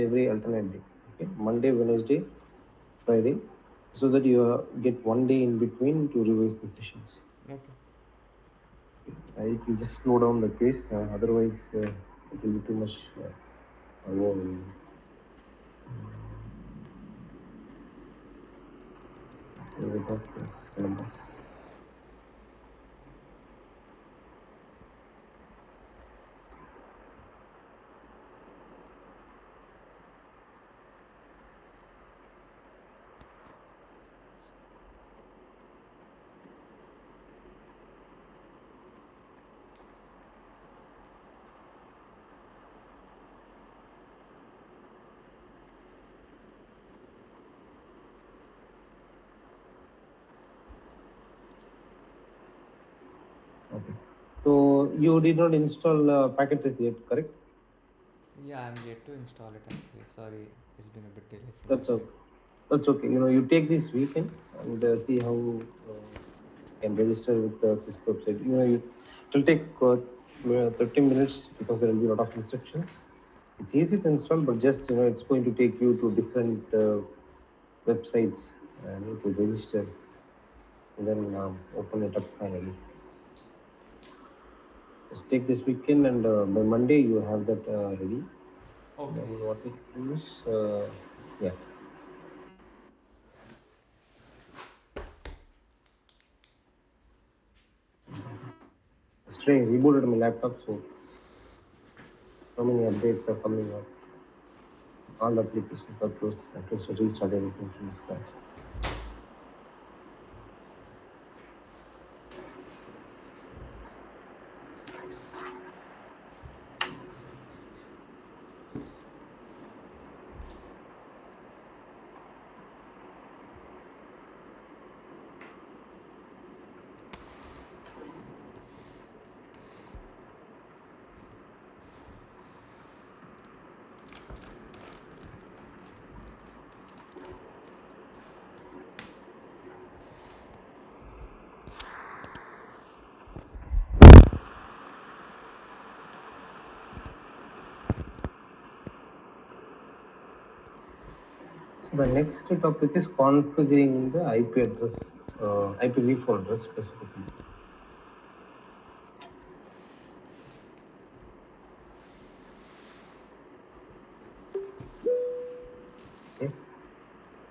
every alternate day. Okay, Monday, Wednesday, Friday, so that you get one day in between to revise the sessions. Okay. It will just slow down the pace. Otherwise, it will be too much overwhelming. Without this syllabus. Okay. So you did not install packages yet, correct? Yeah, I'm yet to install it actually. Sorry, it's been a bit delayed from my That's side. okay. That's okay. You take this weekend and see how can register with the Cisco website. It will take 30 minutes because there will be a lot of instructions. It's easy to install, but just it's going to take you to different websites to register and then open it up finally. Just take this weekend, and by Monday you have that ready. Then Okay. what we do is, yeah, yesterday I rebooted my laptop, so many updates are coming up. All the applications are closed. I have to restart everything from scratch. So the next topic is configuring the IP address, IPv4 address specifically. Okay.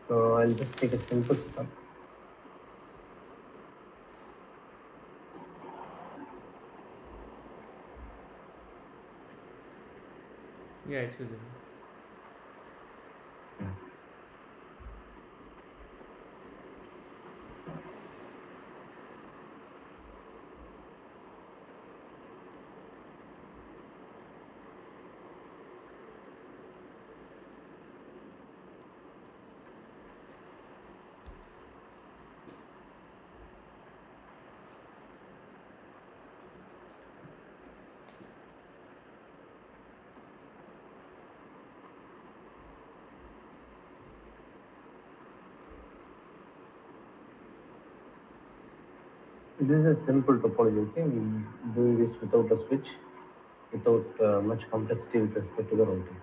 So I'll just take a simple setup. Yeah, it's visible. This is a simple topology. Okay, we're doing this without a switch, without much complexity with respect to the routing.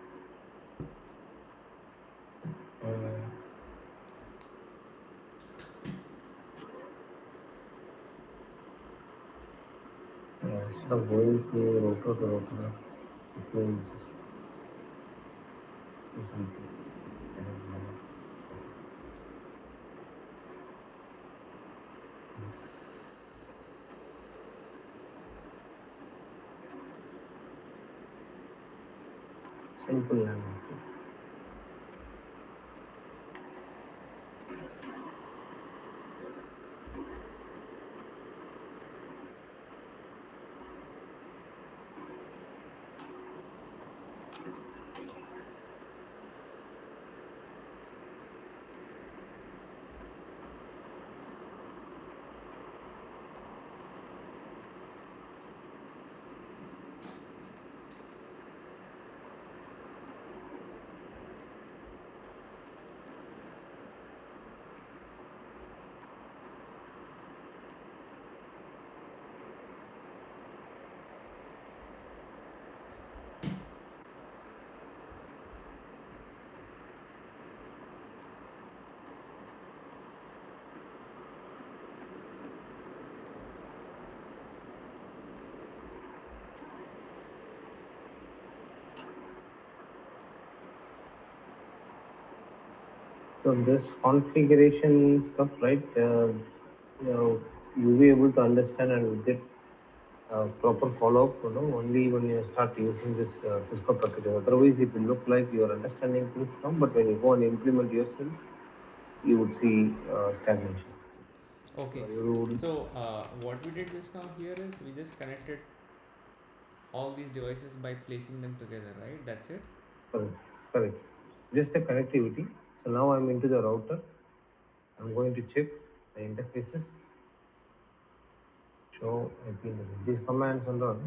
Uh, Instead of going to router to router, it means something. I don't know. Simple language. So this configuration stuff, right? You'll be able to understand and get proper follow-up, only when you start using this Cisco package. Otherwise, it will look like you are understanding things now, but when you go and implement yourself, you would see stagnation. Okay. You would So what we did just now here is we just connected all these devices by placing them together, right? That's it. correct, correct. Just the connectivity. So now I'm into the router. I'm going to check the interfaces. Show IP interface. These commands and all.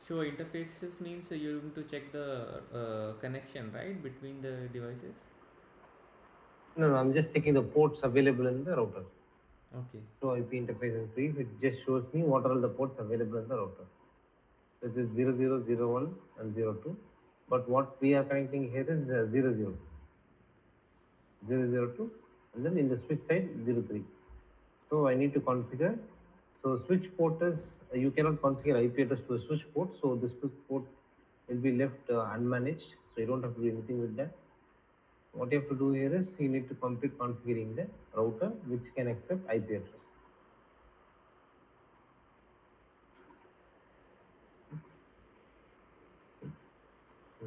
So interfaces means you're going to check the connection, right, between the devices. No, I'm just checking the ports available in the router. Okay. So IP interface is brief. It just shows me what are all the ports available in the router. This is 0001 and 02. But what we are connecting here is 002, and then in the switch side 03. So I need to configure. So switch port is you cannot configure IP address to a switch port. So this switch port will be left unmanaged. So you don't have to do anything with that. What you have to do here is you need to complete configuring the router which can accept IP address. So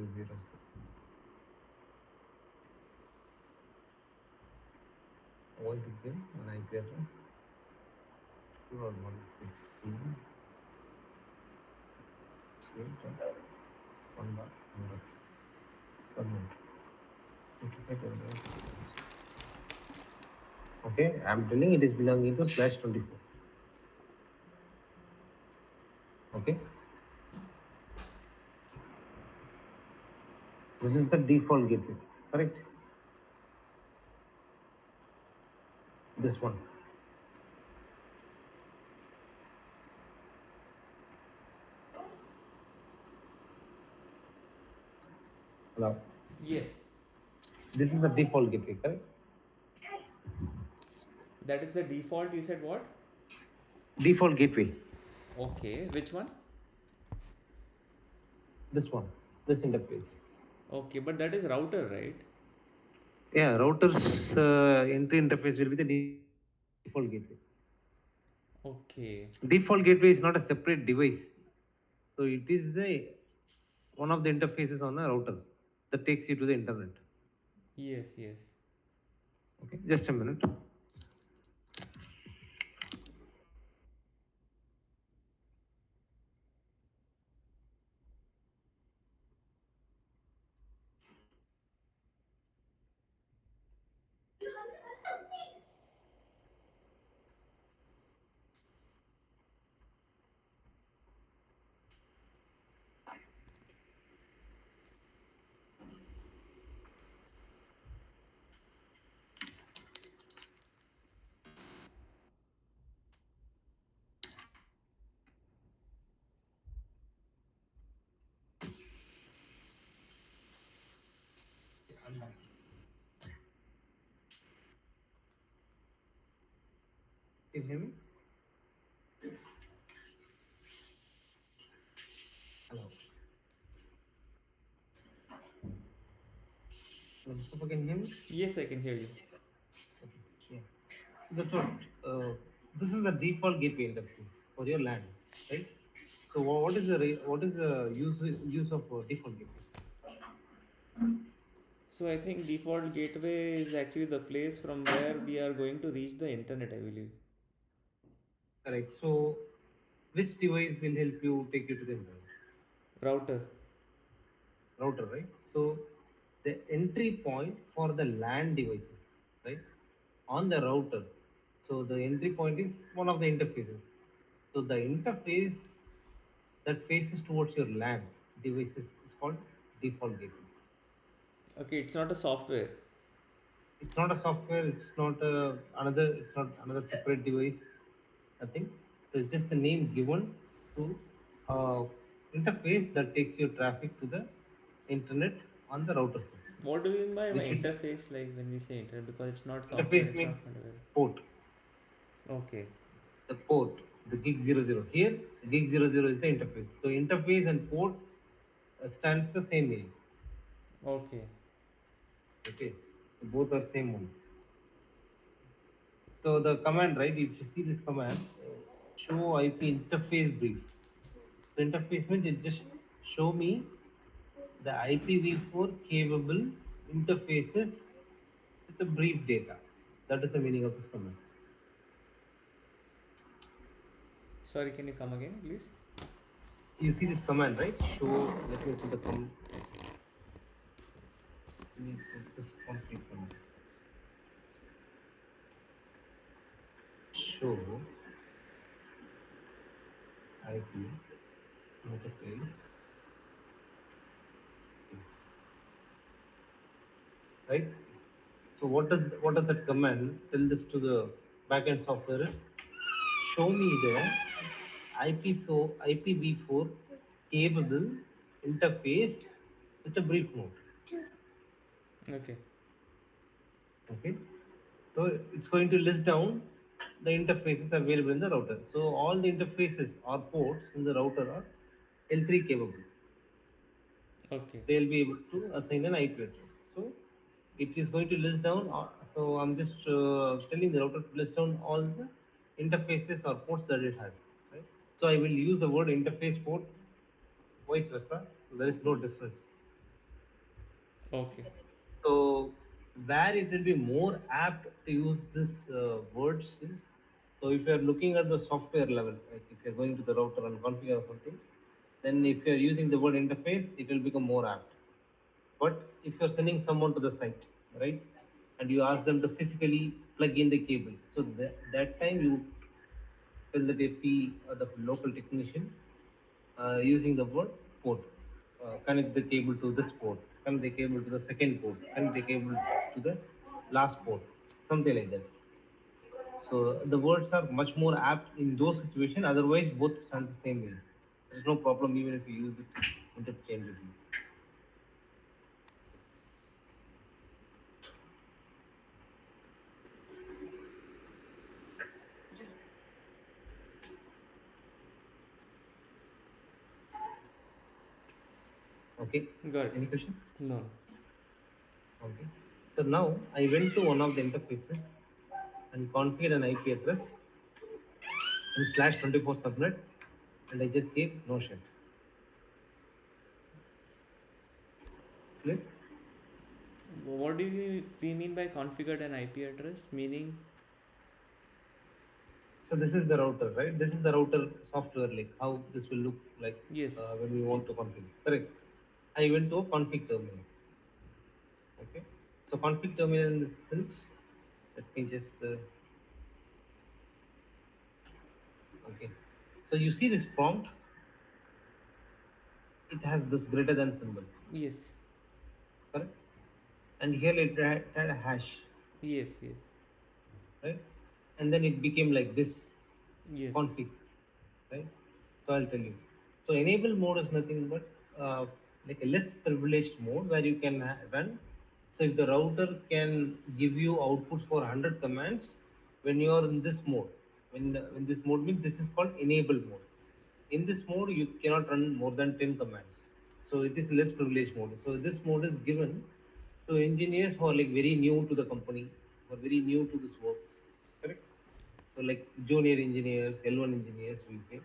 I want to give an IP address 2.168. One bar, submit. Okay, I'm telling it is belonging to slash 24. Okay, this is the default gateway, correct? This one. Now, Yes. this is the default gateway, correct? That is the default. You said what? Default gateway. Okay. Which one? This one, this interface. Okay, but that is router, right? Yeah, router's entry interface will be the default gateway. Okay. Default gateway is not a separate device. So it is one of the interfaces on a router that takes you to the internet. Yes, yes. Okay, just a minute. Can you hear me? Hello. Hello, Mustafa, can you hear me? Yes, I can hear you. Yeah. So that's what. This is the default gateway interface for your LAN, right? So what is the use of default gateway? So I think default gateway is actually the place from where we are going to reach the internet, I believe. Correct. So which device will help you take you to the internet? Router. Router, right? So the entry point for the LAN devices, right? On the router. So the entry point is one of the interfaces. So the interface that faces towards your LAN devices is called default gateway. Okay, it's not a software. It's not a software. It's not another. It's not another separate device. Nothing. So it's just the name given to uh, interface that takes your traffic to the internet on the router side. What do you mean by Which should interface, like when we say internet? Because it's not software, interface it's means not hardware. port. Okay. The port, the gig 00. Here, gig 00 is the interface. So interface and port stands the same meaning. Okay. Okay. Both are same one. So the command, right? If you see this command, show IP interface brief. The interface means it just show me the IPv4 capable interfaces with the brief data. That is the meaning of this command. Sorry, can you come again, please? You see this command, right? Show. Let me put the com. Let me put this config command. Show IP interface. Right. So what does that command tell this to the backend software is show me the IP4 IPv4 capable interface with a brief mode. Okay. Okay. So it's going to list down the interfaces available in the router. So all the interfaces or ports in the router are L3 capable. Okay. They'll be able to assign an IP address. So it is going to list down. So I'm just telling the router to list down all the interfaces or ports that it has. Right. So I will use the word interface port, vice versa. So there is no difference. Okay. So where it will be more apt to use this words is, so if you are looking at the software level, like if you're going to the router and configure or something, then if you're using the word interface, it will become more apt. But if you're sending someone to the site, right, and you ask them to physically plug in the cable, so that time you tell the FE or the local technician using the word port. Connect the cable to this port, connect the cable to the second port, connect the cable to the last port, something like that. So the words are much more apt in those situations. Otherwise, both stand the same way. There's no problem even if you use it interchangeably. Okay. Got it. Any question? No. Okay. So now I went to one of the interfaces and configured an IP address and slash 24 subnet, and I just gave no shell. Clear? What do we mean by configured an IP address? Meaning, So this is the router, right? This is the router software, like how this will look like yes. when we want to configure. Correct. I went to a config terminal. Okay. So config terminal in this sense, let me just okay. So you see this prompt, it has this greater than symbol, Yes. correct? And here it had a hash, Yes. Yes. right? And then it became like this Yes. config, right? So I'll tell you. So enable mode is nothing but like a less privileged mode where you can run. So if the router can give you outputs for 100 commands when you are in this mode, when this mode means this is called enable mode. In this mode, you cannot run more than 10 commands. So it is less privileged mode. So this mode is given to engineers who are like very new to the company, or very new to this work. Correct? So like junior engineers, L1 engineers, we say.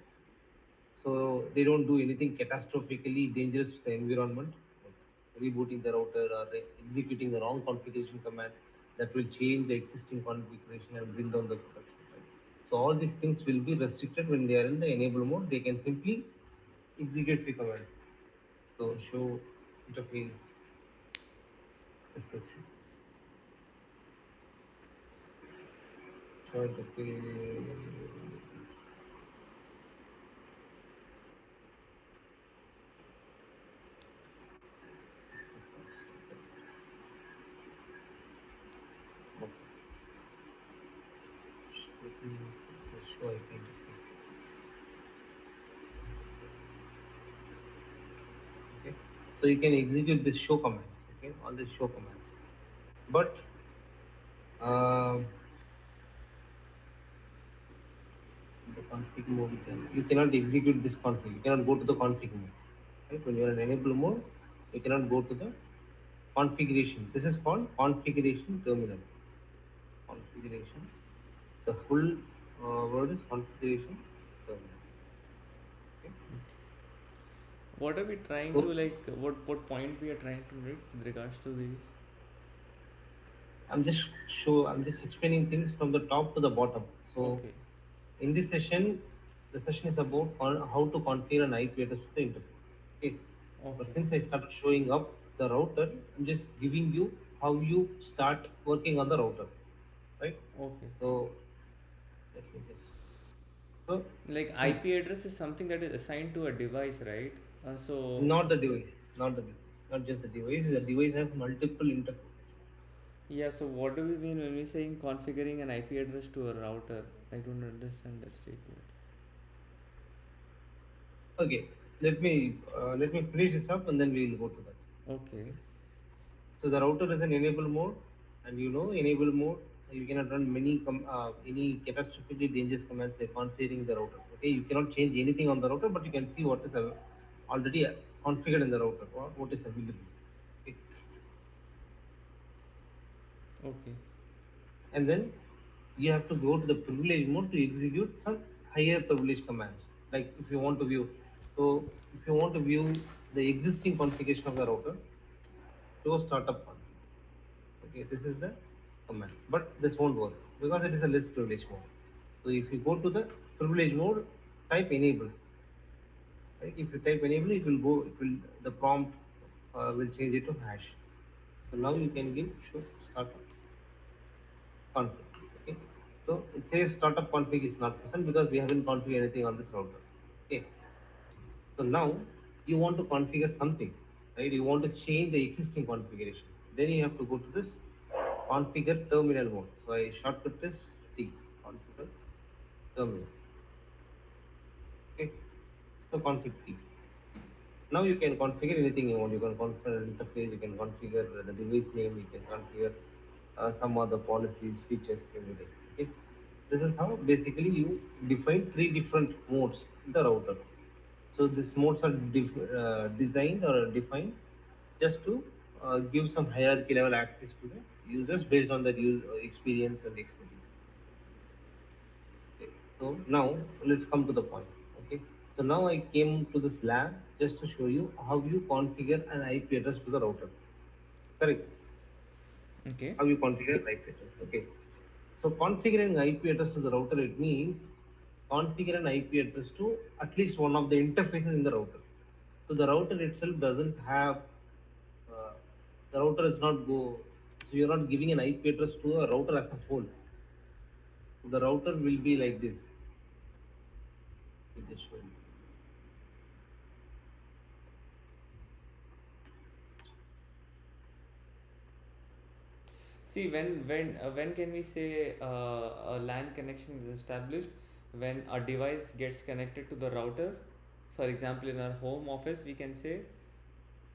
So they don't do anything catastrophically dangerous to the environment, like rebooting the router or executing the wrong configuration command that will change the existing configuration and bring down the production. Right? So all these things will be restricted when they are in the enable mode. They can simply execute the commands. So show interface description. Show interface. Okay. Let me show IP interface. Okay. So you can execute this show commands. Okay, all these show commands. But the config mode, you cannot execute this config. You cannot go to the config mode. Right? When you are in enable mode, you cannot go to the configuration. This is called configuration terminal. Configuration. The full word is configuration terminal. Okay. What are we trying So to like? What point we are trying to make with regards to these? I'm just explaining things from the top to the bottom. So Okay. in this session, the session is about how to configure an IP address to the interface. Okay. But Okay. since I started showing up the router, I'm just giving you how you start working on the router, right? Okay. So let me just so Like see, IP address is something that is assigned to a device, right? So not the device, not the device, not just the device. The device has multiple interfaces. yeah. So what do we mean when we saying configuring an IP address to a router? I don't understand that statement. Okay, let me finish this up and then we'll go to that. Okay. Okay. So the router is an enable mode, and you know enable mode. You cannot run any catastrophically dangerous commands like configuring the router. Okay, you cannot change anything on the router, but you can see what is already configured in the router or what is available. Okay. Okay. And then you have to go to the privilege mode to execute some higher privilege commands. Like if you want to view, so if you want to view the existing configuration of the router, show startup config. Okay, this is the command, but this won't work because it is a less privilege mode. So if you go to the privilege mode, type enable. Right? If you type enable, it will go. It will the prompt will change it to hash. So now you can give show startup config. Okay. So it says startup config is not present because we haven't configured anything on this router. Okay. So now you want to configure something, right? You want to change the existing configuration. Then you have to go to this configure terminal mode. So I shortcut this T, configure terminal. Okay. So config T. Now you can configure anything you want. You can configure an interface, you can configure the device name, you can configure some other policies, features, everything. Okay. This is how basically you define three different modes in the router. So these modes are designed or defined just to give some hierarchy level access to the users based on their experience and expertise. Okay. So now let's come to the point. Okay. So now I came to this lab just to show you how you configure an IP address to the router. Correct. Okay. How you configure an IP address. Okay. So configuring IP address to the router, it means configure an IP address to at least one of the interfaces in the router. So the router itself doesn't have uh, the router is not go. So you're not giving an IP address to a router as a whole. So the router will be like this. Let me just show you. See, when can we say a LAN connection is established? When a device gets connected to the router. For example, in our home office, we can say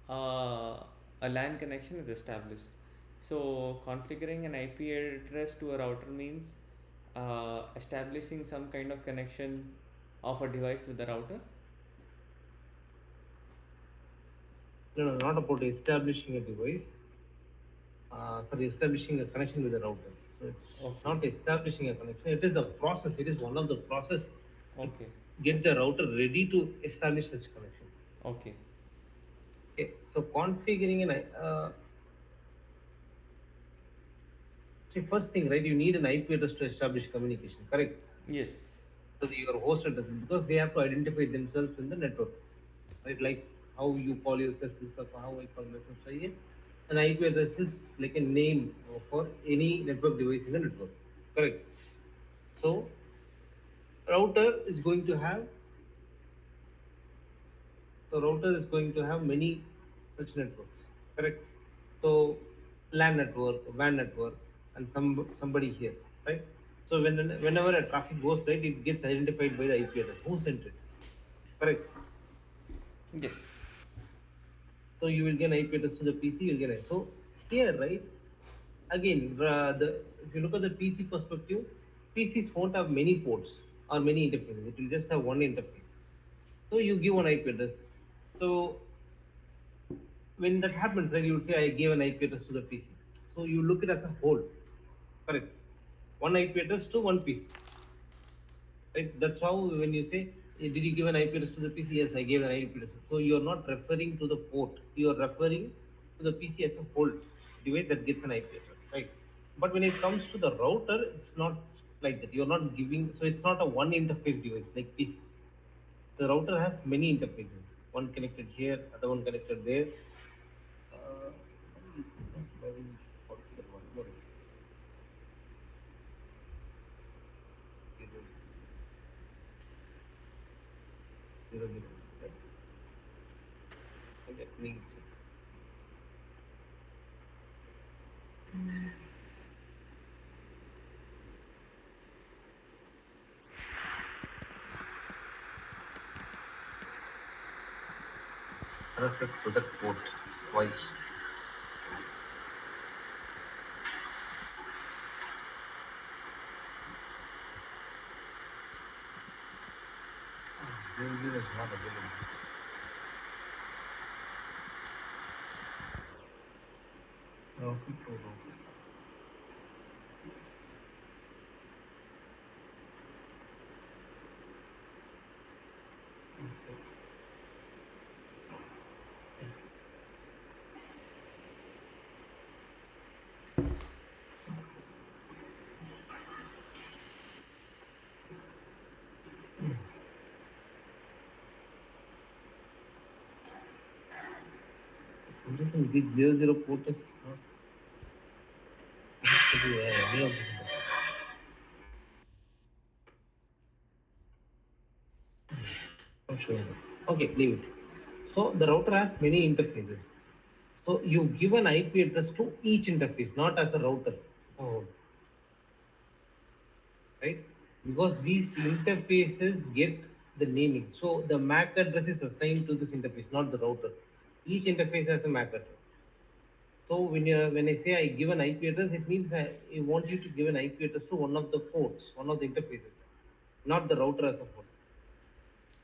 a LAN connection is established. So configuring an IP address to a router means establishing some kind of connection of a device with the router. No, no, not about establishing a device. Sorry, establishing a connection with the router. So it's Okay. not establishing a connection. It is a process. It is one of the process to Okay. get the router ready to establish such connection. Okay. Okay. So configuring an see first thing, right? You need an IP address to establish communication. Correct. Yes. So your host address because they have to identify themselves in the network, right? Like how you call yourself Mustafa, how I call myself Syed. An IP address is like a name for any network device in the network. Correct. So router is going to have router is going to have many such networks. Correct. So LAN network, WAN network, and somebody here, right? So whenever a traffic goes right, it gets identified by the IP address. Who sent it? Correct. Yes. So you will get IP address to the PC. You'll get it. So here, right? Again, the if you look at the PC perspective, PCs won't have many ports or many interfaces. It will just have one interface. So you give one IP address. So when that happens, right, you would say I gave an IP address to the PC. So you look it as a whole, correct? One IP address to one PC, right? That's how when you say, did you give an IP address to the PC? Yes, I gave an IP address. So you are not referring to the port. You are referring to the PC as a whole device that gets an IP address, right? But when it comes to the router, it's not like that. You're not giving. So it's not a one interface device like PC. The router has many interfaces. One connected here, other one connected there. Uh, maybe one more. Zero, zero, zero. Right? Let me check. Refer to that port. Why? 00 is not available. Okay, so, something this 00 port is not connected to any of this. Not showing it. Okay, leave it. So the router has many interfaces. So you give an IP address to each interface, not as a router. Oh, right? Because these interfaces get the naming. So the MAC address is assigned to this interface, not the router. Each interface has a MAC address. So when I say I give an IP address, it means I want you to give an IP address to one of the ports, one of the interfaces, not the router as a whole.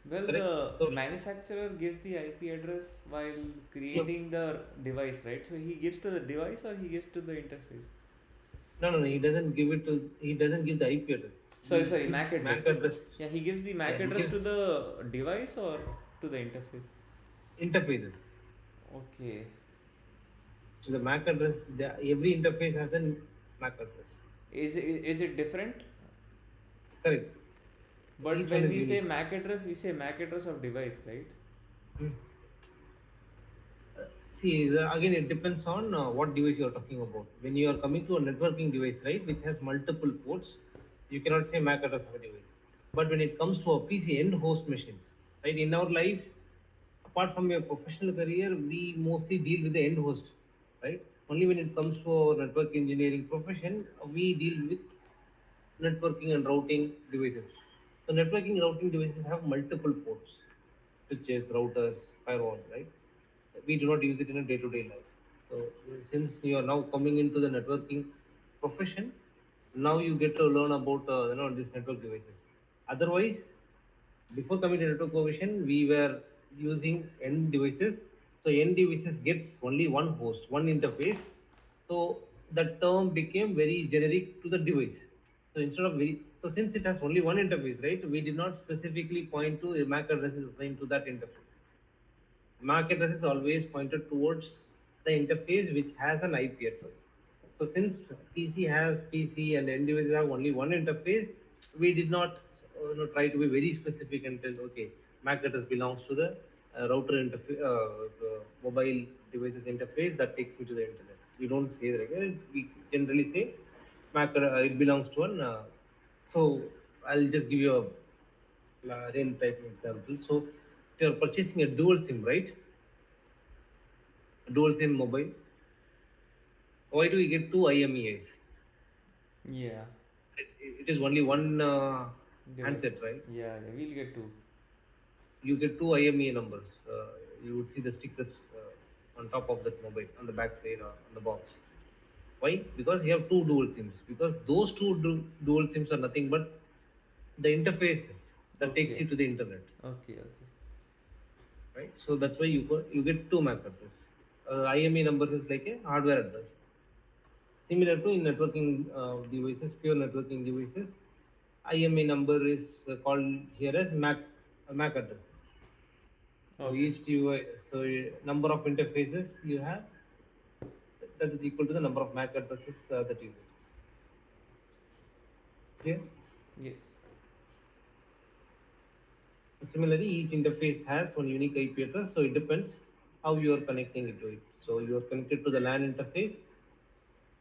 Well, Correct? the So manufacturer gives the IP address while you, creating the device, right? So he gives to the device or he gives to the interface? no, he doesn't give the IP address. Sorry, He sorry, gives MAC address. MAC address. Yeah, he gives the Yeah, MAC he address gives to the device or to the interface. interfaces. Okay. So the MAC address, every interface has a MAC address. Is it different? Correct. But Each one when is we say unique. MAC address, we say MAC address of device, right? Hmm. See, again, it depends on what device you are talking about. When you are coming to a networking device, right, which has multiple ports, you cannot say MAC address of a device. But when it comes to a PC end host machines, right, in our life, apart from your professional career, we mostly deal with the end host, right? Only when it comes to our network engineering profession, we deal with networking and routing devices. So networking routing devices have multiple ports, switches, routers, firewalls, right? We do not use it in a day-to-day life. So since you are now coming into the networking profession, now you get to learn about these network devices. Otherwise, before coming to network provision, we were using end devices. So end devices gets only one host, one interface. So that term became very generic to the device. So instead of so since it has only one interface, right? We did not specifically point to a MAC address is assigned to that interface. MAC address is always pointed towards the interface which has an IP address. So since PC has PC and end devices have only one interface, we did not try to be very specific and tell, okay, MAC address belongs to the router interface, mobile devices interface that takes me to the internet. We don't say that. We generally say MAC it belongs to one. So I'll just give you a real type example. So if you're purchasing a dual SIM, right? Dual SIM mobile. Why do we get two IMEIs? Yeah. It is only one handset, Device. right? Yeah, yeah. We'll get to. You get two IMEI numbers. You would see the stickers on top of that mobile, on the back side, on the box. Why? Because you have two dual SIMs. Because those two dual SIMs are nothing but the interfaces that takes Okay. you to the internet, Okay, okay. right? So that's why you get two MAC address. IME numbers is like a hardware address. Similar to in networking devices, pure networking devices, IMA number is called here as MAC address. So Okay. each device, so number of interfaces you have, that is equal to the number of MAC addresses that you get. Clear? Yes. Similarly, each interface has one unique IP address, so it depends how you are connecting it to it. So you are connected to the LAN interface,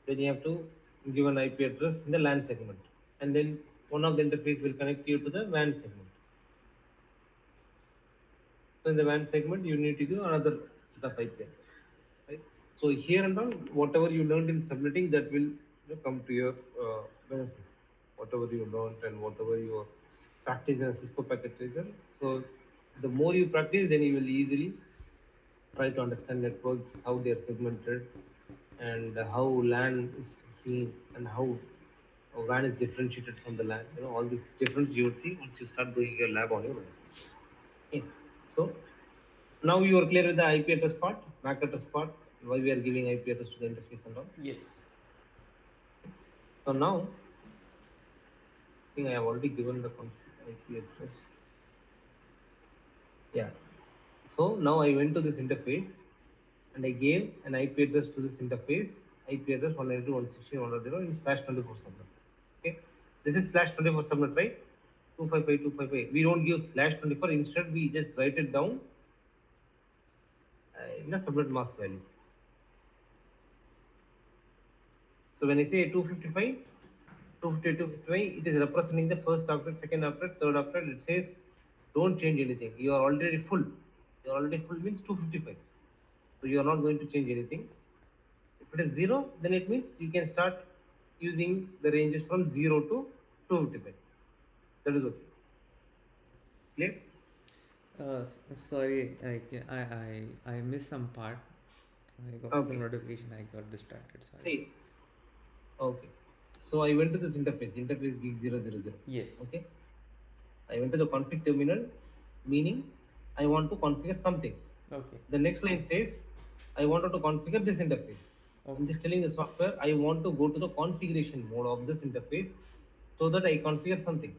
then you have to give an IP address in the LAN segment, and then one of the interface will connect you to the WAN segment. So in the WAN segment, you need to give another set of IP address, right? So here and on, whatever you learned in subnetting, that will come to your benefit. Whatever you learned and whatever you practice in a Cisco packet tracer. So the more you practice, then you will easily try to understand networks, how they are segmented, and how LAN is seen, and how WAN is differentiated from the LAN. All these difference you will see once you start doing your lab on your own. Okay. So now you are clear with the IP address part, MAC address part, why we are giving IP address to the interface and all. Yes. So now, I think I have already given the config IP address. Yeah. So now I went to this interface and I gave an IP address to this interface, IP address 192.168.1.0 in /24 subnet. Okay. This is /24 subnet, right? 255.255. We don't give /24, instead we just write it down in a subnet mask value. So when I say 255, 255, it is representing the first octet, second octet, third octet. It says don't change anything. You are already full. You are already full means 255. So you are not going to change anything. If it is 0, then it means you can start using the ranges from 0 to 255. That is okay. Clear? Sorry, I missed some part. I got some Okay. notification. I got distracted. Sorry. See, okay. So I went to this interface gig 000. Yes. Okay. I went to the config terminal, meaning I want to configure something. Okay. The next line says, I wanted to configure this interface. I'm Okay. just telling the software, I want to go to the configuration mode of this interface so that I configure something.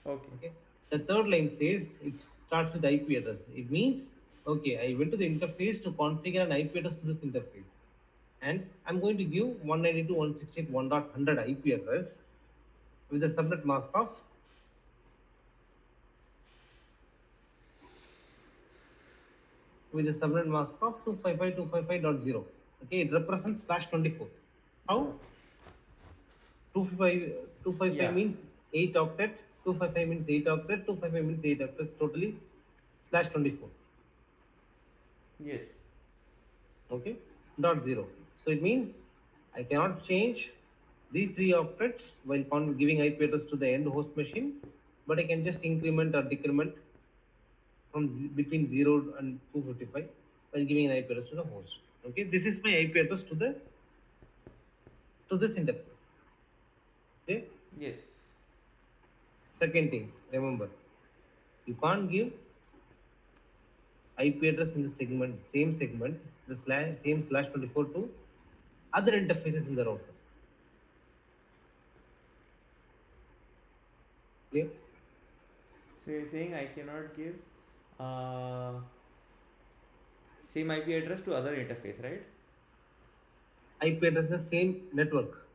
Okay. Okay. The third line says it starts with IP address. It means, okay, I went to the interface to configure an IP address to this interface. And I'm going to give 192.168.1.100 IP address with a subnet mask of with a subnet mask of 255.255.0. Okay, it represents /24. How? Okay. 255 Yeah. means 8 octet, 255 means 8 octet, 255 means 8 octets, totally /24. Yes. Okay, dot 0. So it means I cannot change these three octets while giving IP address to the end host machine, but I can just increment or decrement from between 0 and 255 while giving an IP address to the host. Okay, this is my IP address to this interface. Okay. Yes. Second thing, remember, you can't give IP address in the same segment, the same /24 to other interfaces in the router. Clear? So you're saying I cannot give uh, same IP address to other interface, right? IP address is the same network.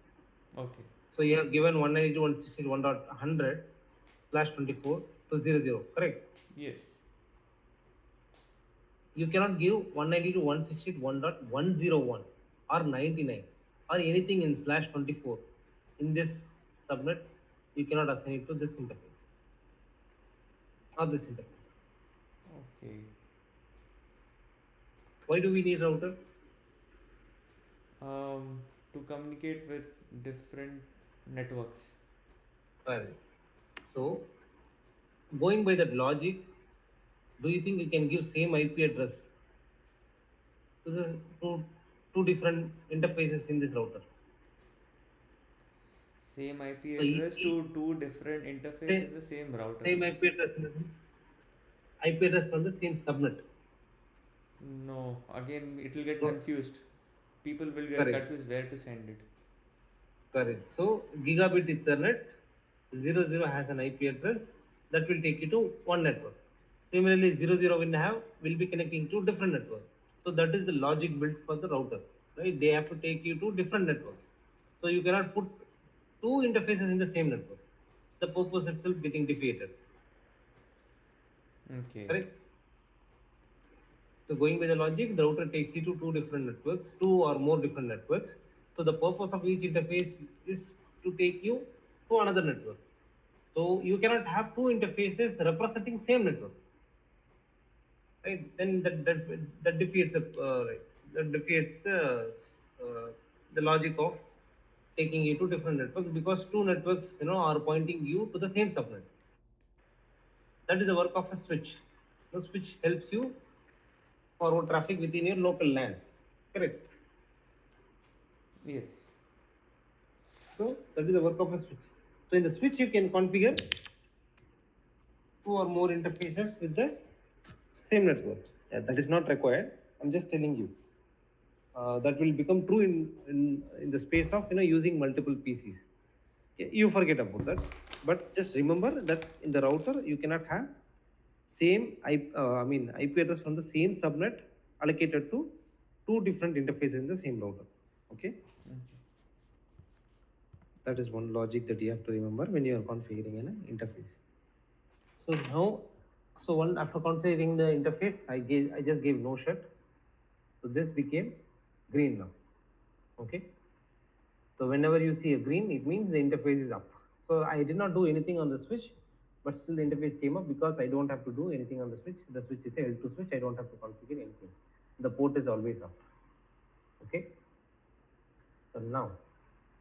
Okay. So you have given 192.168.1.100/24 to 00, correct? Yes. You cannot give 192.168.1.101 or 99 or anything in /24 in this subnet. You cannot assign it to this interface or this interface. Okay. Why do we need router? To communicate with different networks. Well, so going by that logic, do you think you can give same IP address to the two different interfaces in this router? Same IP So address to two different interface same, in the same router. same IP address in the sense IP address from the same subnet. No, again it will get So, confused. People will get correct, confused where to send it. correct. So gigabit Ethernet 00 has an IP address that will take you to one network. Similarly, 00 will be connecting to different networks. So that is the logic built for the router, right? They have to take you to different networks. So you cannot put two interfaces in the same network. The purpose itself getting defeated. Okay. Correct? So going by the logic, the router takes you to two different networks, two or more different networks. So the purpose of each interface is to take you to another network. So you cannot have two interfaces representing same network, right? Then that defeats right, that defeats the logic of taking you to different networks, because two networks are pointing you to the same subnet. That is the work of a switch. The switch helps you forward traffic within your local LAN. Correct. Yes. So that is the work of a switch. So in the switch you can configure two or more interfaces with the same network. Yeah, that is not required. I'm just telling you. That will become true in the space of using multiple PCs. Okay, you forget about that. But just remember that in the router you cannot have same IP address from the same subnet allocated to two different interfaces in the same router. Okay, Okay. that is one logic that you have to remember when you are configuring an interface. So now, so one after configuring the interface, I just gave no shut. So this became green now. Okay. So whenever you see a green, it means the interface is up. So I did not do anything on the switch, but still the interface came up because I don't have to do anything on the switch. The switch is a L2 switch. I don't have to configure anything. The port is always up. Okay. So now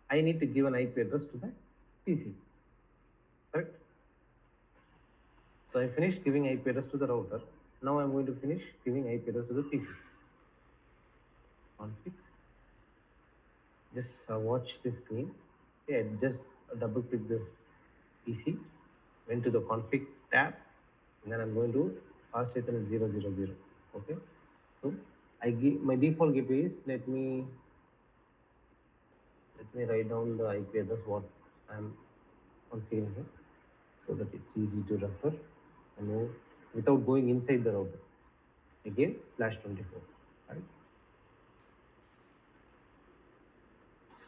I need to give an IP address to the PC. Correct. So I finished giving IP address to the router. Now I'm going to finish giving IP address to the PC. Config. Just watch the screen. Okay, I just double click this PC, went to the config tab, and then I'm going to fast Ethernet 000. Okay, so I give my default gateway is let me write down the IP address what I'm configuring here, so that it's easy to refer and know without going inside the router. Again /24, right?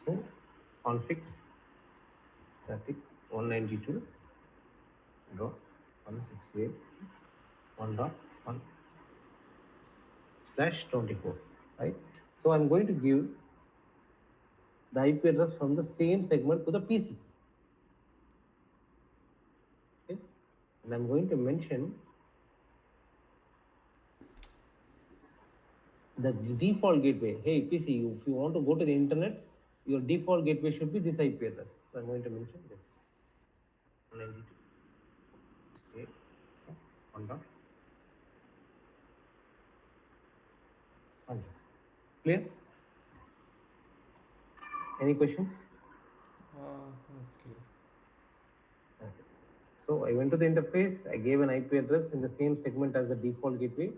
So config static 192.168.1.1/24, right? So I'm going to give the IP address from the same segment to the PC. Okay? And I'm going to mention the default gateway. Hey PC, if you want to go to the internet, your default gateway should be this IP address. So I'm going to mention this 192.1.1. Clear? Any questions? That's clear. Okay. So I went to the interface, I gave an IP address in the same segment as the default gateway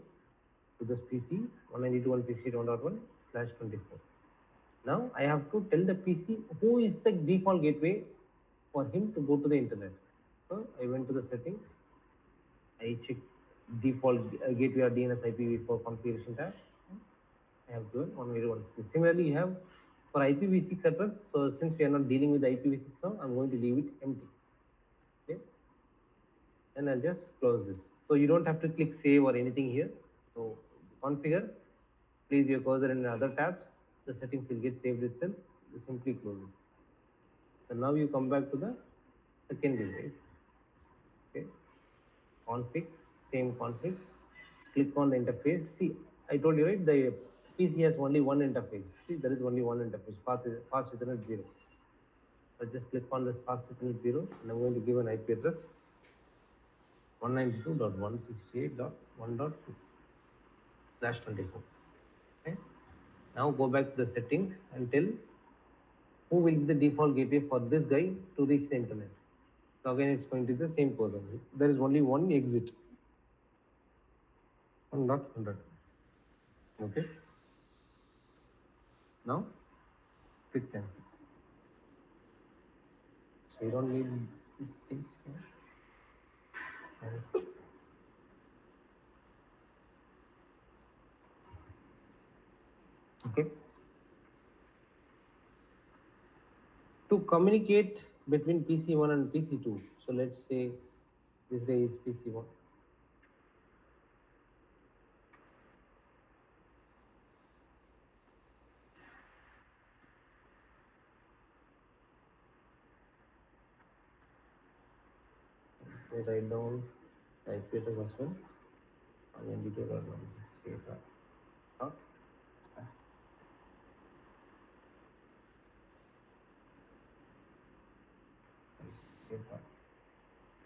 to this PC 192.168.1.1/24. Now I have to tell the PC who is the default gateway for him to go to the internet. So I went to the settings, I checked default gateway or DNS IPv4 configuration tab. I have given 192.168. Similarly, you have for IPv6 address. So since we are not dealing with IPv6 now, I'm going to leave it empty. Okay, and I'll just close this. So you don't have to click save or anything here. So configure, place your cursor in other tabs, the settings will get saved itself. You simply close it. So now you come back to the second device. Okay, config, same config. Click on the interface. See, I told you right, the PC has only one interface. See, there is only one interface. Fast Ethernet 0. So just click on this fast Ethernet 0, and I'm going to give an IP address 192.168.1.2/24. Okay. Now go back to the settings and tell who will be the default gateway for this guy to reach the internet. So again, it's going to be the same person. There is only one exit, 1.100. Okay. Now click cancel. So you don't need these things here. Okay. To communicate between PC1 and PC2. So let's say this guy is PC1. I write down the IP address as well. 192.168. Dot.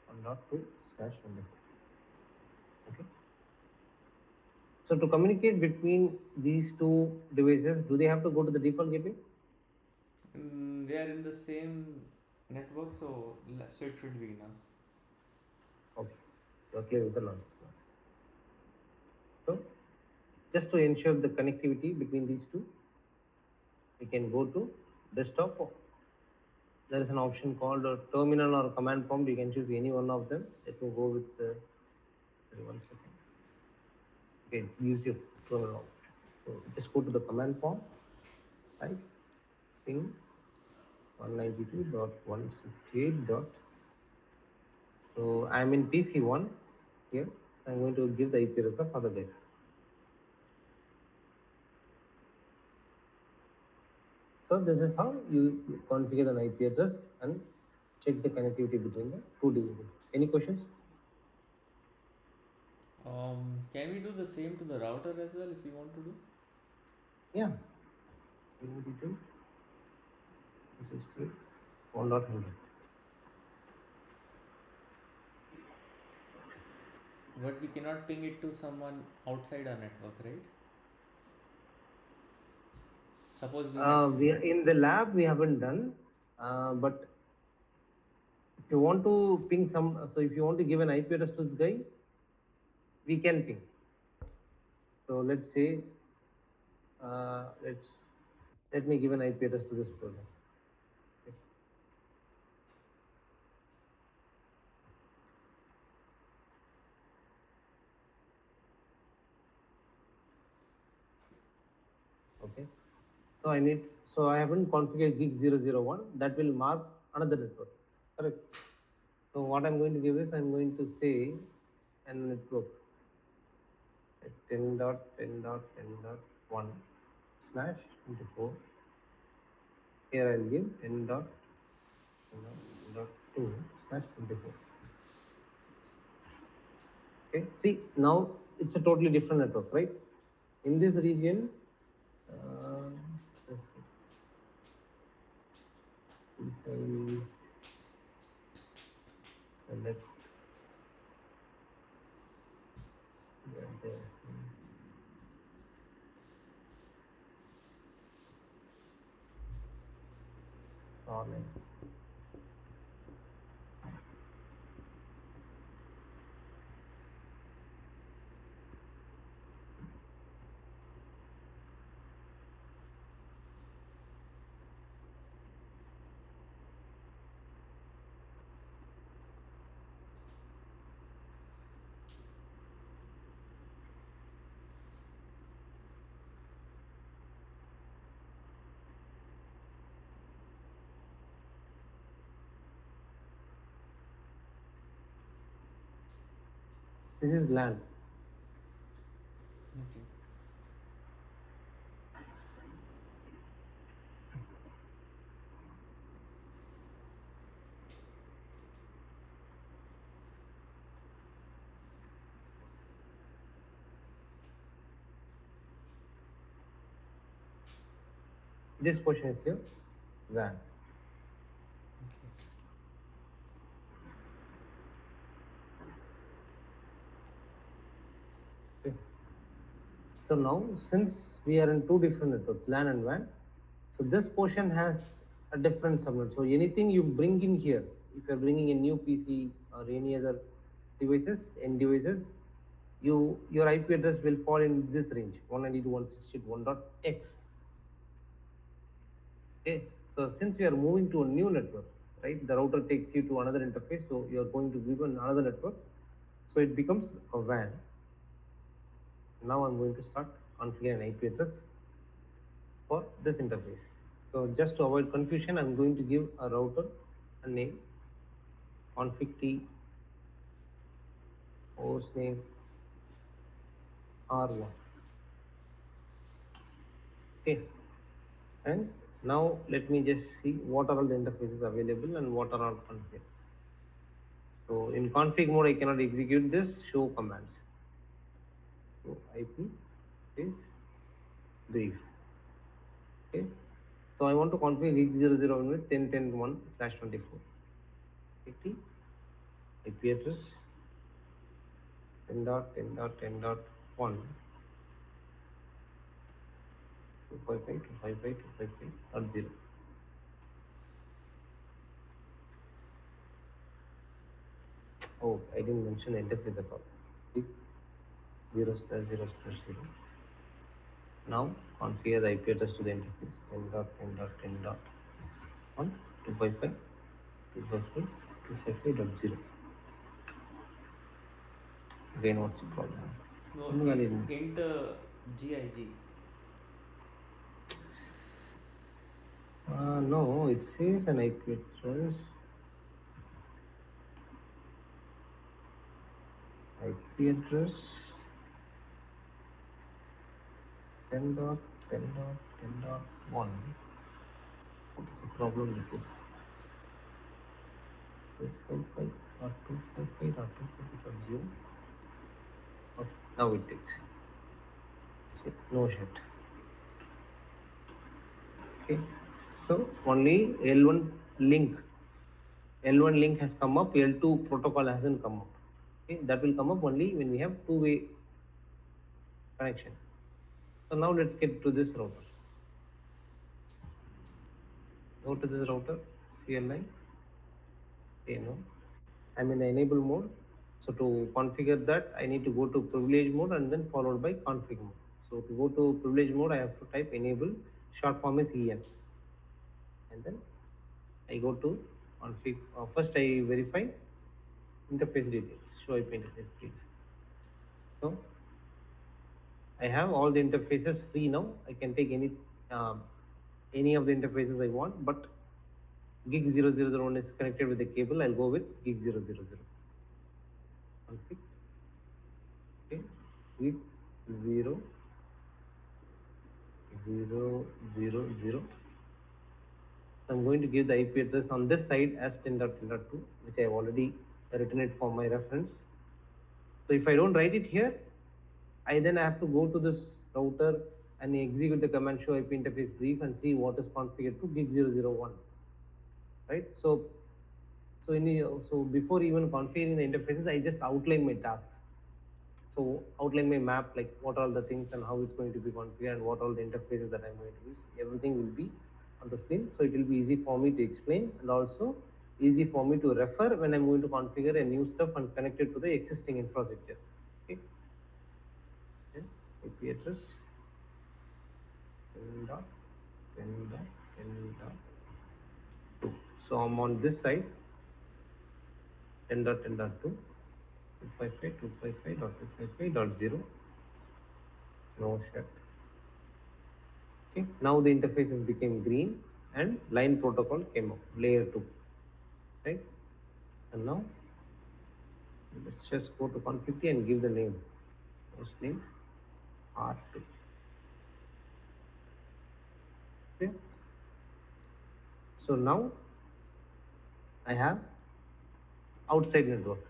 One dot two slash 1. Okay. So to communicate between these two devices, do they have to go to the default gateway? They are in the same network, so it should be enough. Okay. You're clear with the logic. So just to ensure the connectivity between these two, we can go to desktop. There is an option called a terminal or command prompt. You can choose any one of them. Let me go with sorry, 1 second. Okay, use your terminal option. So just go to the command prompt, type ping 192.168. So I'm in PC1 here. So I'm going to give the IP address of other data. So this is how you configure an IP address and check the connectivity between the two devices. Any questions? Can we do the same to the router as well if you want to do? Yeah. 192.168. 1.100. But we cannot ping it to someone outside our network, right? Suppose we have. We in the lab we haven't done, but if you want to ping some, so if you want to give an IP address to this guy, we can ping. So let's say, let me give an IP address to this person. Okay. So so I haven't configured gig 001. That will mark another network. Correct. So what I'm going to give is I'm going to say a network at 10.10.10.1 slash 24. Here I'll give 10.10.2 slash 24. Okay. See, now it's a totally different network, right? In this region, let's see. This I will select the online. This is LAN. Okay. This portion is your WAN. Okay. Okay. So now, since we are in two different networks, LAN and WAN, so this portion has a different subnet. So anything you bring in here, if you're bringing a new PC or any other devices, end devices, your IP address will fall in this range 192.168.1.x. Okay, so since you are moving to a new network, right, the router takes you to another interface, so you are going to give another network, so it becomes a WAN. Now I'm going to start configuring an IP address for this interface. So just to avoid confusion, I'm going to give a router a name config t host name r1. Okay, and now let me just see what are all the interfaces available and what are all configured. So in config mode, I cannot execute this show commands. So IP is brief. Okay. So I want to configure gig 001 with 10.10.1/24. 50 IP address 10.10.10.1 255.255.255.0. Oh, I didn't mention the interface at all. Gig 0/0/0. Now configure the IP address to the interface 10.10.10.1 255.255.255.0. Again, what's the problem? No, One valid. int GIG. No, it says an IP address. IP address 10.10.10.1. What is the problem with this? 255.255.255.0. Oh, now it takes. So, no shit. Okay. So only L1 link has come up, L2 protocol hasn't come up. Okay, that will come up only when we have two-way connection. So now let's get to this router. Go to this router, CLI. Okay, no. I'm in the enable mode. So to configure that, I need to go to privilege mode and then followed by config mode. So to go to privilege mode, I have to type enable, short form is EN. And then I go to config. First I verify interface details, show IP interface brief. So I have all the interfaces free now. I can take any of the interfaces I want, but gig 0001 is connected with the cable. I'll go with gig 000. Config. Okay. Gig 0 0 0 0. I'm going to give the IP address on this side as 10.10.2, which I have already written it for my reference. So if I don't write it here, I then have to go to this router and execute the command show IP interface brief and see what is configured to gig 001. Right? So before even configuring the interfaces, I just outline my tasks. So outline my map, like what are the things and how it's going to be configured and what all the interfaces that I'm going to use. Everything will be on the screen, so it will be easy for me to explain and also easy for me to refer when I'm going to configure a new stuff and connect it to the existing infrastructure. Okay. Then IP address 10.10.10.2. So I'm on this side 10.10.2. 255.255.255.0. No shut. Okay. Now the interfaces became green and line protocol came up, layer 2. Right? And now let's just go to config and give the name. Host name R2. Okay. So now I have outside network.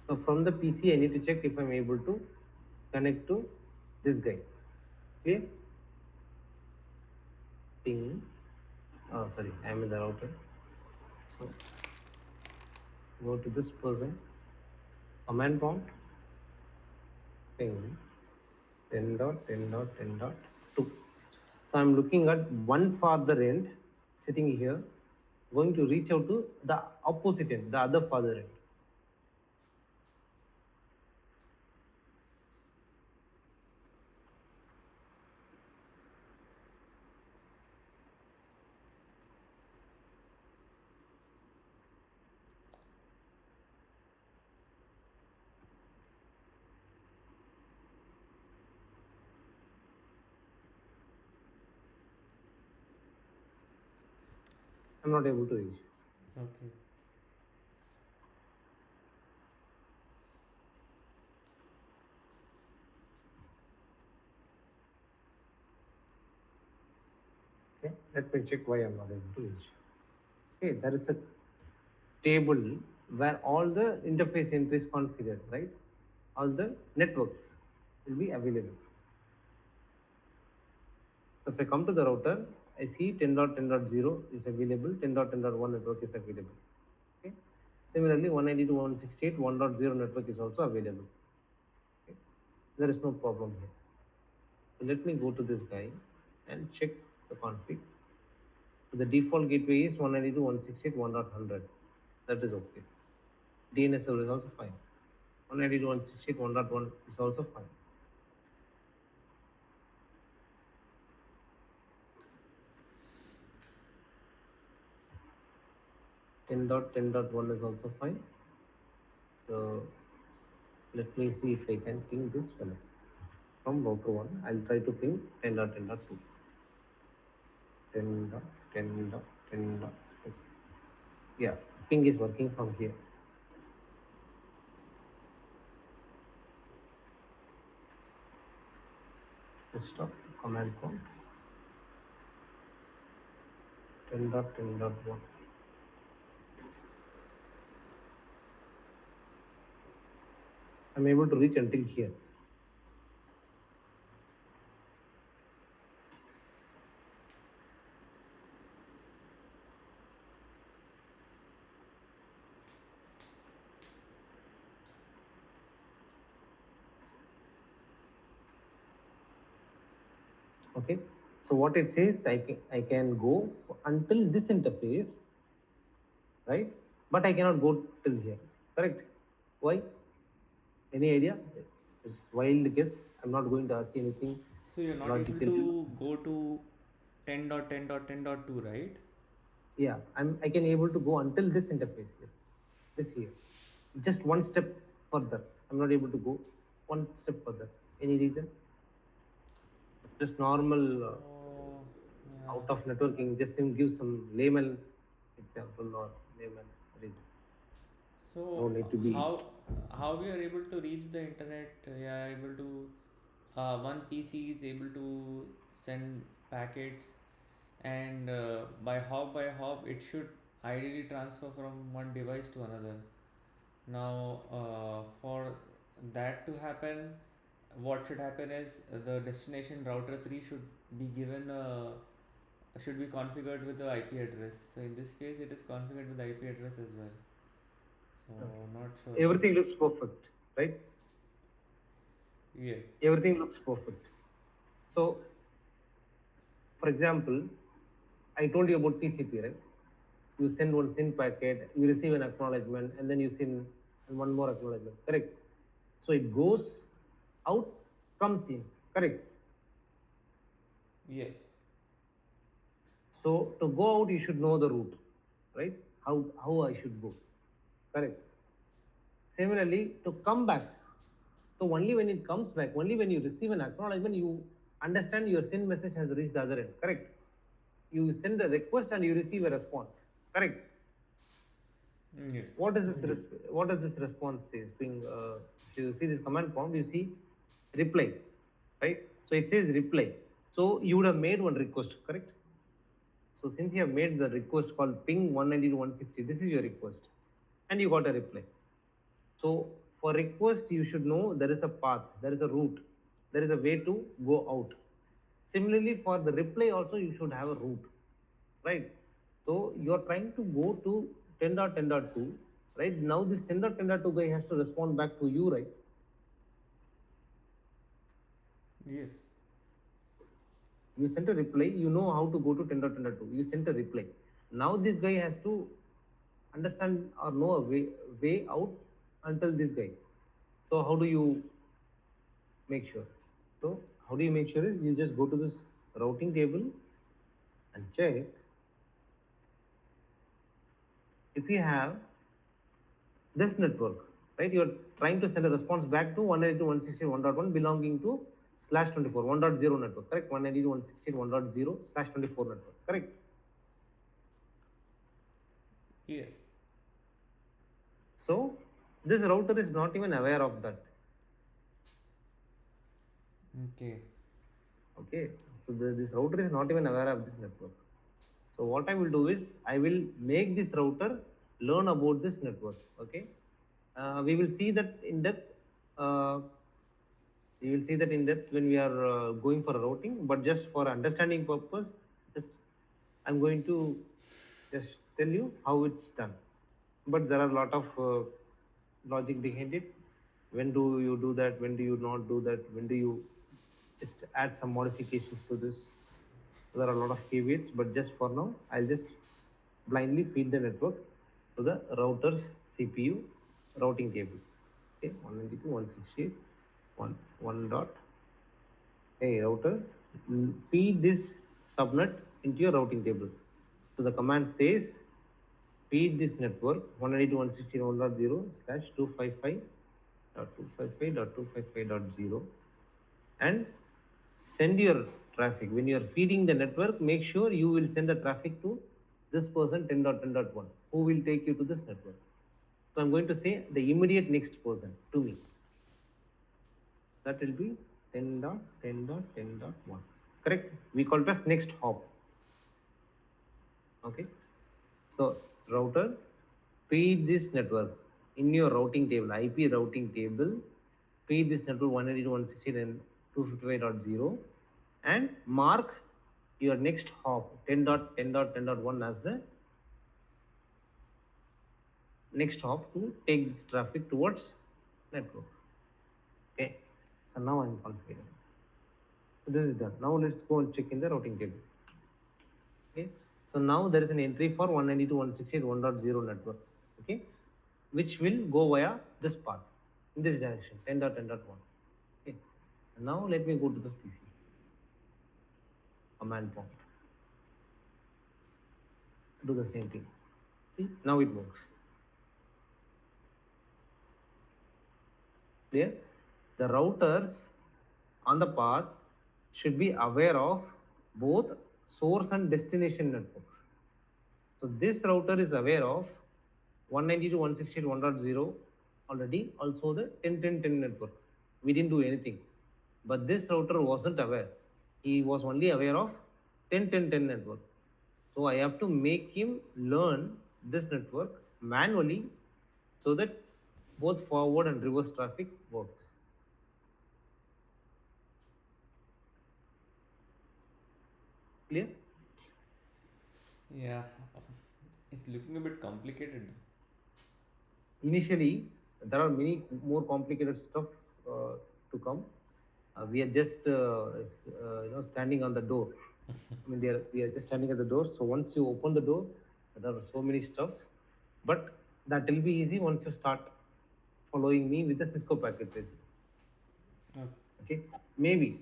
So from the PC I need to check if I'm able to connect to this guy. Okay. Ping. Oh, sorry, I'm in the router. So go to this person. Command prompt. Ping 10.10.10.2. So I'm looking at one farther end sitting here, going to reach out to the opposite end, the other farther end. I'm not able to reach. Okay. Okay, let me check why I'm not able to reach. Okay, there is a table where all the interface entries configured, right? All the networks will be available. So if I come to the router, I see 10.10.0 is available, 10.10.1 network is available. Okay. Similarly, 192.168 1.0 network is also available. Okay. There is no problem here. So let me go to this guy and check the config. So the default gateway is 192.168.1.100. That is okay. DNS server is also fine. 192.168.1.1 is also fine. 10.10.1 is also fine. So let me see if I can ping this fellow. From router 1, I'll try to ping 10.10.2. 10.10.10.2. Yeah, ping is working from here. Desktop command prompt 10.10.1. I'm able to reach until here. Okay. So what it says, I can go until this interface, right? But I cannot go till here. Correct? Why? Any idea? It's wild guess. I'm not going to ask you anything So you're not able logically. to go to 10.10.10.2, right? Yeah, I can able to go until this interface here, this here, just one step further. I'm not able to go one step further. Any reason? Just normal Oh, out yeah. of networking. Just give some layman example or layman reason. No So need to be. how we are able to reach the internet? We are able to one PC is able to send packets, and by hop it should ideally transfer from one device to another. Now, for that to happen, what should happen is the destination router 3 should be configured with the IP address. So in this case, it is configured with the IP address as well. So Okay. not sure. Everything looks perfect, right? Yeah. Everything looks perfect. So, for example, I told you about TCP, right? You send one SYN packet, you receive an acknowledgement, and then you send one more acknowledgement, correct? So it goes out, comes in, correct? Yes. So to go out, you should know the route, right? How I should go, correct? Similarly, to come back, so only when it comes back, only when you receive an acknowledgement, you understand your SYN message has reached the other end, correct? You send a request and you receive a response, correct? Yes. What is this? What does this response says? If you see this command prompt, you see reply, right? So it says reply. So you would have made one request, correct? So since you have made the request called ping 190 to 160, this is your request, and you got a reply. So for request, you should know there is a path, there is a route, there is a way to go out. Similarly, for the reply also, you should have a route, right? So you are trying to go to 10.10.2, right? Now this 10.10.2 guy has to respond back to you, right? Yes. You sent a reply, you know how to go to 10.10.2. You sent a reply. Now this guy has to understand or know a way out until this guy. So how do you make sure? So how do you make sure is you just go to this routing table and check if you have this network, right? You are trying to send a response back to 192.168.1.1 belonging to slash 24 1.0 network, correct? 192.168.1.0 slash 24 network, correct? Yes. So this router is not even aware of that. Okay. Okay, so this router is not even aware of this network. So what I will do is I will make this router learn about this network. Okay, we will see that in depth. Uh, we will see that in depth when we are going for routing. But just for understanding purpose, just I'm going to just tell you how it's done. But there are a lot of logic behind it. When do you do that? When do you not do that? When do you just add some modifications to this? There are a lot of caveats, but just for now, I'll just blindly feed the network to the router's CPU routing table. Okay, 192.168, 1 dot. Hey router, feed this subnet into your routing table. So the command says feed this network 192.168.1.0 slash 255.255.255.0 and send your traffic. When you are feeding the network, make sure you will send the traffic to this person 10.10.1 who will take you to this network. So I'm going to say the immediate next person to me. That will be 10.10.10.1. Correct? We call it as next hop. Okay. So router, feed this network in your routing table, IP routing table, feed this network 192.168 and 255.0 and mark your next hop 10.10.10.1 as the next hop to take this traffic towards network. Okay. So now I'm configuring. So this is done. Now let's go and check in the routing table. Okay. So now there is an entry for 192.168.1.0 network. Okay. Which will go via this path in this direction 10.10.1. Okay. And now let me go to this PC command prompt. Do the same thing. See, now it works. Clear? The routers on the path should be aware of both source and destination networks. So this router is aware of 192.168.1.0 already, also the 10.10.10 network. We didn't do anything. But this router wasn't aware. He was only aware of 10.10.10 network. So I have to make him learn this network manually so that both forward and reverse traffic works. Clear? Yeah. It's looking a bit complicated Initially, there are many more complicated stuff to come. We are just standing on the door. I mean, we are just standing at the door. So once you open the door, there are so many stuff. But that will be easy once you start following me with the Cisco packet tracing. though. Okay, maybe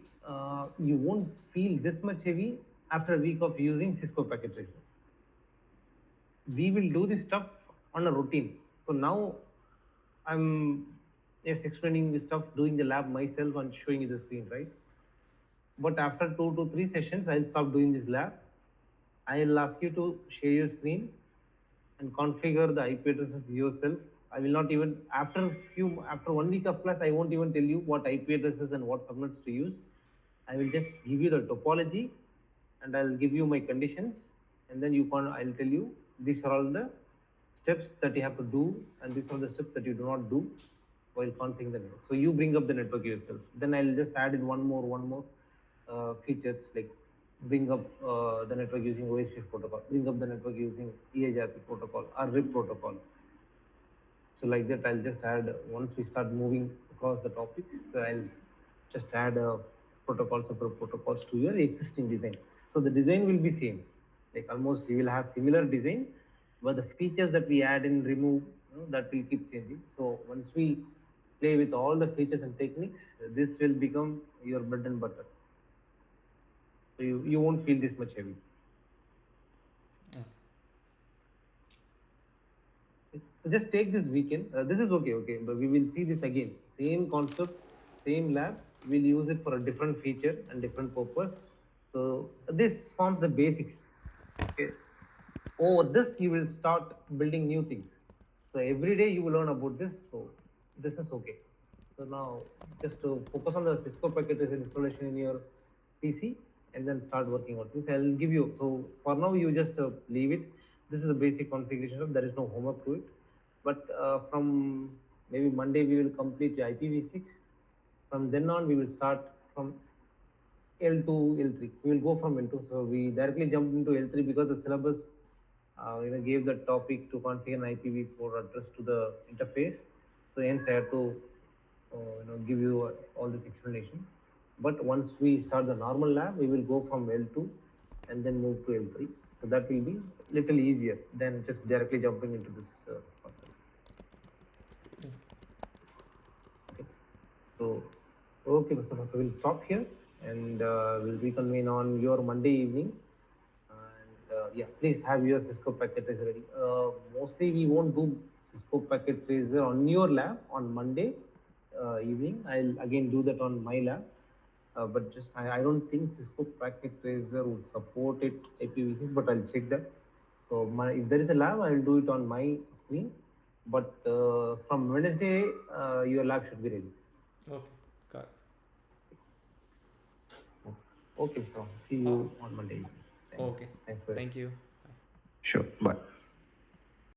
you won't feel this much heavy after a week of using Cisco packet tracing. We will do this stuff on a routine. So now I'm just explaining the stuff, doing the lab myself and showing you the screen, right? But after 2 to 3 sessions, I'll stop doing this lab. I'll ask you to share your screen and configure the IP addresses yourself. I will not even after 1 week of class, I won't even tell you what IP addresses and what subnets to use. I will just give you the topology and I'll give you my conditions and then I'll tell you these are all the steps that you have to do and these are the steps that you do not do while configuring the network. So you bring up the network yourself. Then I'll just add in one more features like bring up the network using OSPF protocol, bring up the network using EHRP protocol or RIP protocol. So like that, I'll just add, once we start moving across the topics, I'll just add protocols, separate protocols to your existing design. So the design will be same, like almost you will have similar design, but the features that we add and remove, that will keep changing. So once we play with all the features and techniques, this will become your bread and butter. So you won't feel this much heavy. So just take this weekend. This is okay, but we will see this again. Same concept, same lab. We'll use it for a different feature and different purpose. So this forms the basics. Okay, over this you will start building new things. So every day you will learn about this. So this is okay. So now just to focus on the Cisco packet tracer installation in your PC and then start working on this. I'll give you, so for now you just leave it. This is the basic configuration of, there is no homework to it. But from maybe Monday we will complete IPv6. From then on we will start from L2, L3. We will go from L2. So we directly jumped into L3 because the syllabus gave the topic to configure an IPv4 address to the interface. So hence I have to give you all this explanation. But once we start the normal lab, we will go from L2 and then move to L3. So that will be little easier than just directly jumping into this concept. Okay. So, okay, Mustafa. So we'll stop here and we'll reconvene on your Monday evening. And yeah, please have your Cisco packet tracer ready. Mostly we won't do Cisco packet tracer on your lab on Monday evening. I'll again do that on my lab. But just I don't think Cisco packet tracer would support it IPv6, but I'll check that. So if there is a lab, I will do it on my screen. But from Wednesday, your lab should be ready. Okay, got it. Okay, so see Uh, you on Monday. Thanks. okay, Thanks for it. thank you. Sure. Bye.